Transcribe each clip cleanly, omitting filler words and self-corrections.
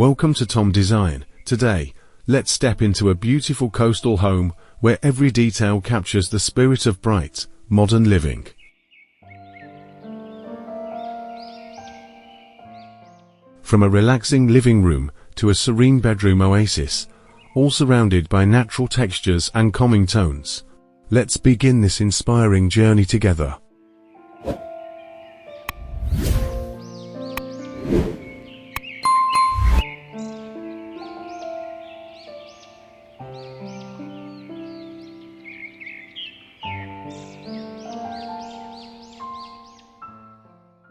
Welcome to Tom Design. Today, let's step into a beautiful coastal home where every detail captures the spirit of bright, modern living. From a relaxing living room to a serene bedroom oasis, all surrounded by natural textures and calming tones, let's begin this inspiring journey together.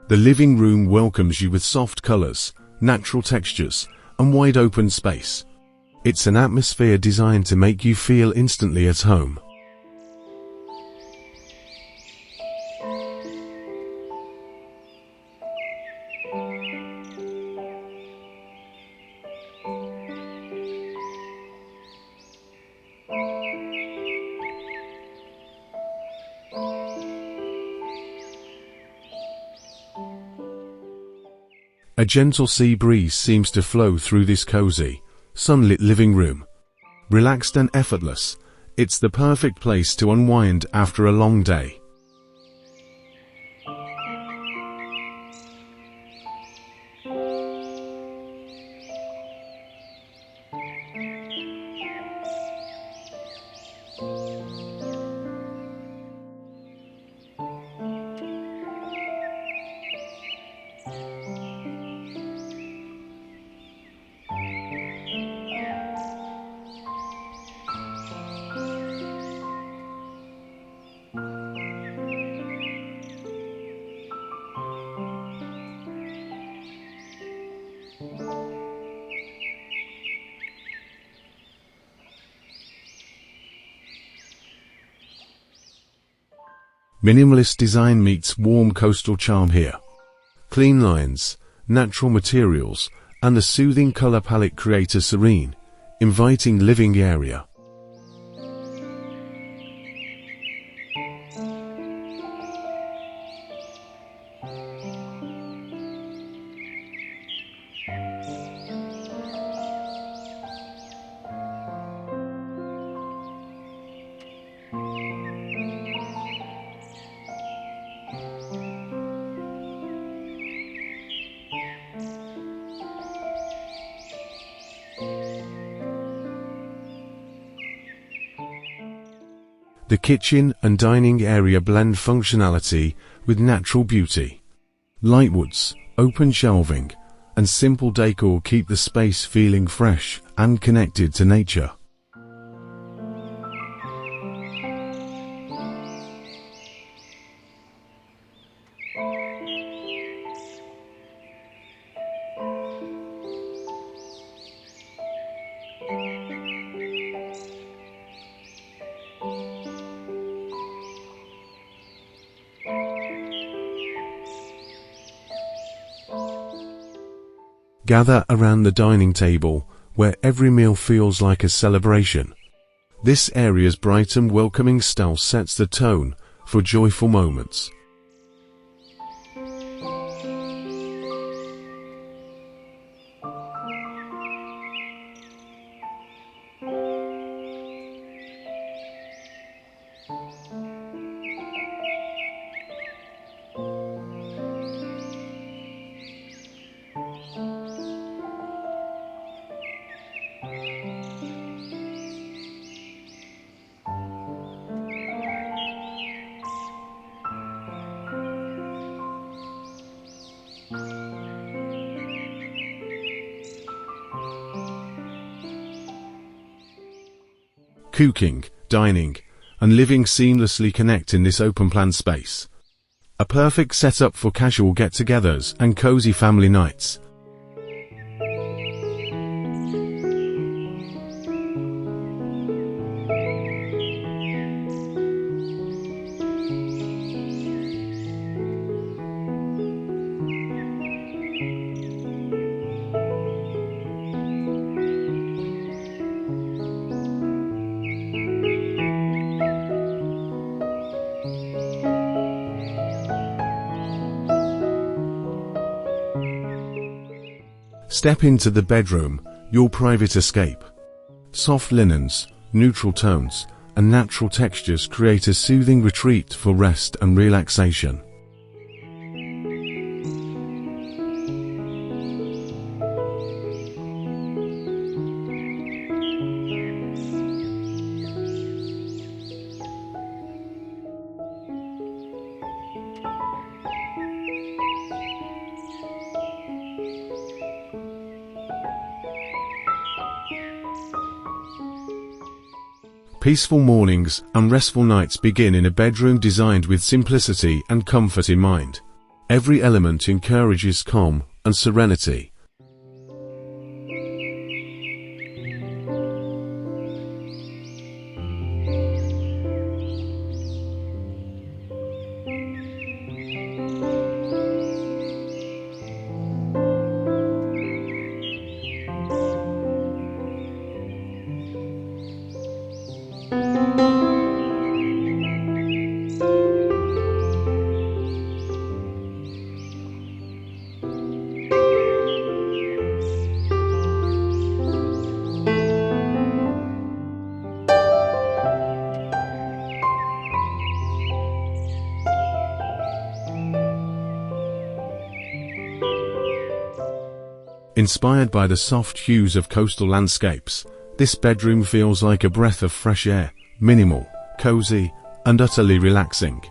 The living room welcomes you with soft colors, natural textures, and wide open space. It's an atmosphere designed to make you feel instantly at home. A gentle sea breeze seems to flow through this cozy, sunlit living room. Relaxed and effortless, it's the perfect place to unwind after a long day. Minimalist design meets warm coastal charm here. Clean lines, natural materials, and the soothing color palette create a serene, inviting living area. The kitchen and dining area blend functionality with natural beauty. Lightwoods, open shelving, and simple decor keep the space feeling fresh and connected to nature. Gather around the dining table, where every meal feels like a celebration. This area's bright and welcoming style sets the tone for joyful moments. Cooking, dining, and living seamlessly connect in this open-plan space. A perfect setup for casual get-togethers and cozy family nights. Step into the bedroom, your private escape. Soft linens, neutral tones, and natural textures create a soothing retreat for rest and relaxation. Peaceful mornings and restful nights begin in a bedroom designed with simplicity and comfort in mind. Every element encourages calm and serenity. Inspired by the soft hues of coastal landscapes, this bedroom feels like a breath of fresh air, minimal, cozy, and utterly relaxing.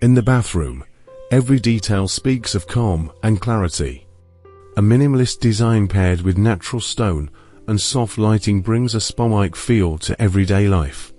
In the bathroom, every detail speaks of calm and clarity. A minimalist design paired with natural stone and soft lighting brings a spa-like feel to everyday life.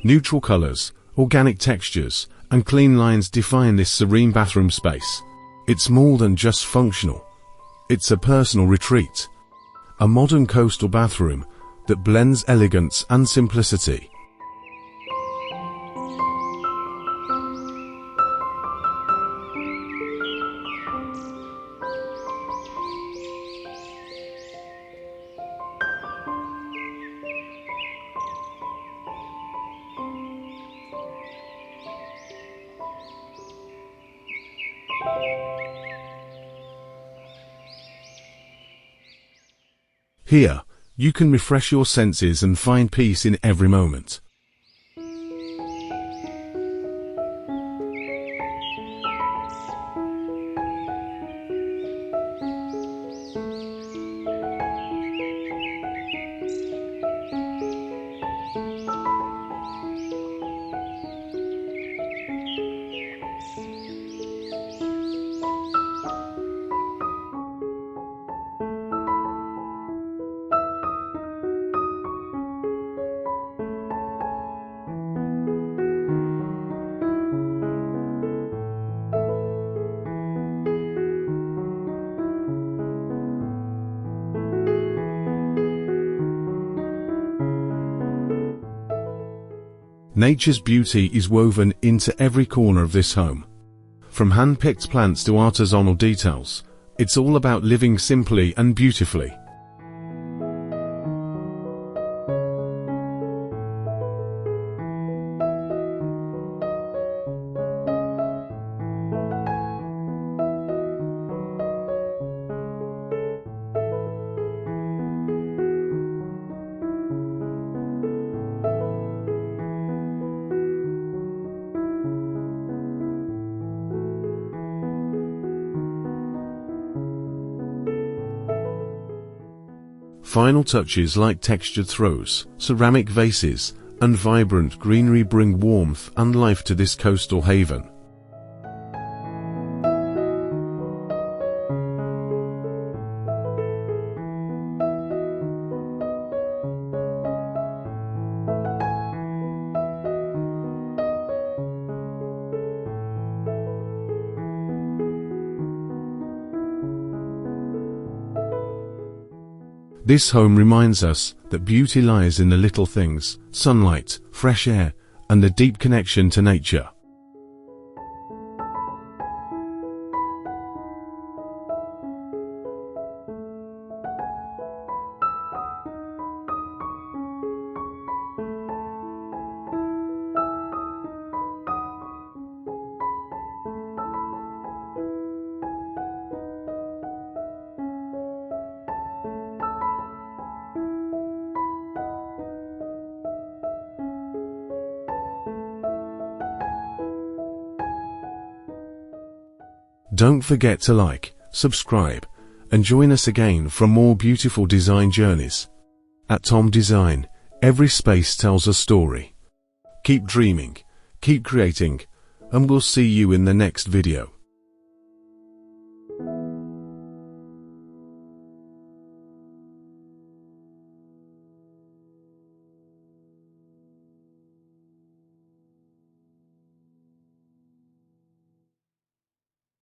Neutral colors, organic textures, and clean lines define this serene bathroom space. It's more than just functional. It's a personal retreat. A modern coastal bathroom that blends elegance and simplicity. Here, you can refresh your senses and find peace in every moment. Nature's beauty is woven into every corner of this home. From hand-picked plants to artisanal details, it's all about living simply and beautifully. Final touches like textured throws, ceramic vases, and vibrant greenery bring warmth and life to this coastal haven. This home reminds us that beauty lies in the little things: sunlight, fresh air, and the deep connection to nature. Don't forget to like, subscribe, and join us again for more beautiful design journeys. At Tom Design, every space tells a story. Keep dreaming, keep creating, and we'll see you in the next video.